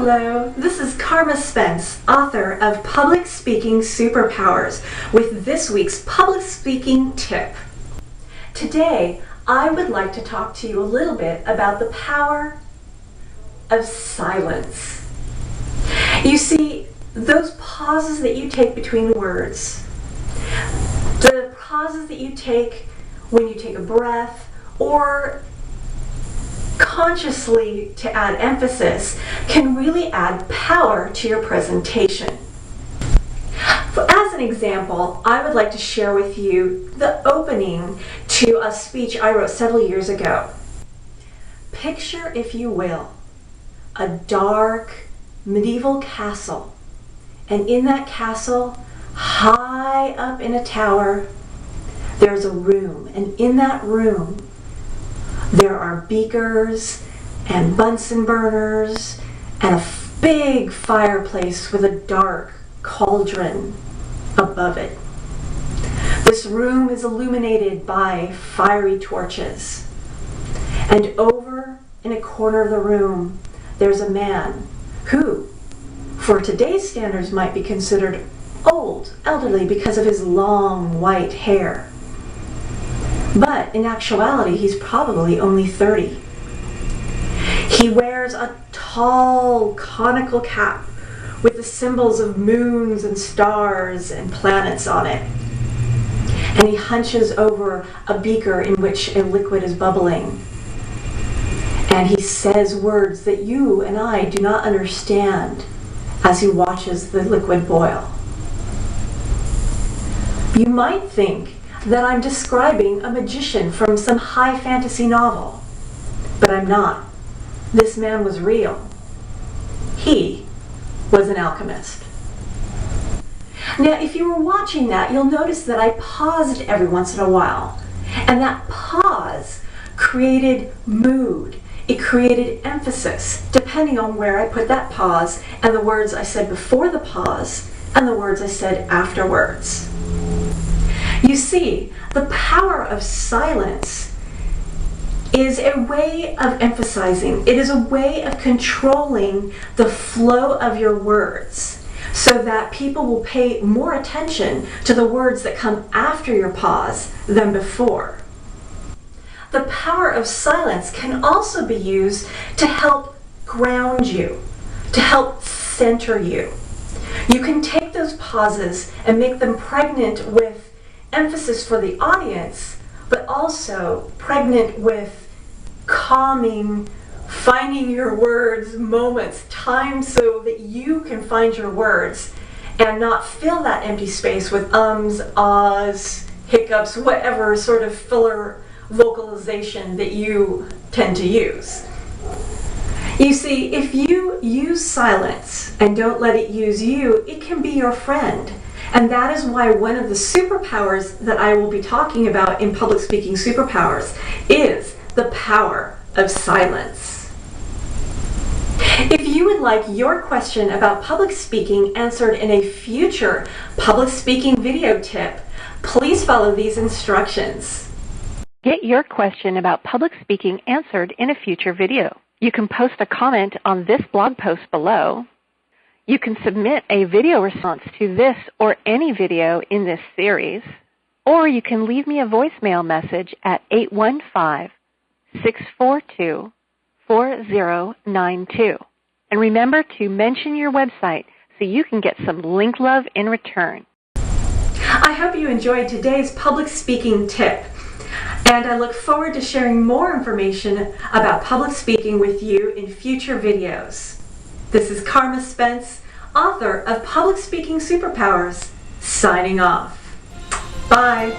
Hello, this is Karma Spence, author of Public Speaking Superpowers, with this week's public speaking tip. Today, I would like to talk to you a little bit about the power of silence. You see, those pauses that you take between words, the pauses that you take when you take a breath, or consciously to add emphasis, can really add power to your presentation. As an example, I would like to share with you the opening to a speech I wrote several years ago. Picture, if you will, a dark medieval castle, and in that castle, high up in a tower, there's a room, and in that room there are beakers and Bunsen burners and a big fireplace with a dark cauldron above it. This room is illuminated by fiery torches. And over in a corner of the room, there's a man who, for today's standards, might be considered old, elderly, because of his long white hair. But in actuality, he's probably only 30. He wears a tall, conical cap with the symbols of moons and stars and planets on it. And he hunches over a beaker in which a liquid is bubbling. And he says words that you and I do not understand as he watches the liquid boil. You might think that I'm describing a magician from some high fantasy novel, but I'm not. This man was real. He was an alchemist. Now, if you were watching that, you'll notice that I paused every once in a while, and that pause created mood. It created emphasis, depending on where I put that pause and the words I said before the pause and the words I said afterwards. You see, the power of silence is a way of emphasizing. It is a way of controlling the flow of your words so that people will pay more attention to the words that come after your pause than before. The power of silence can also be used to help ground you, to help center you. You can take those pauses and make them pregnant with emphasis for the audience, but also pregnant with calming, finding your words moments, time, so that you can find your words and not fill that empty space with ums, ahs, hiccups, whatever sort of filler vocalization that you tend to use. You see, if you use silence and don't let it use you, it can be your friend. And that is why one of the superpowers that I will be talking about in Public Speaking Superpowers is the power of silence. If you would like your question about public speaking answered in a future public speaking video tip, please follow these instructions. Get your question about public speaking answered in a future video. You can post a comment on this blog post below. You can submit a video response to this or any video in this series, or you can leave me a voicemail message at 815-642-4092. And remember to mention your website so you can get some link love in return. I hope you enjoyed today's public speaking tip, and I look forward to sharing more information about public speaking with you in future videos. This is Karma Spence, author of Public Speaking Superpowers, signing off. Bye.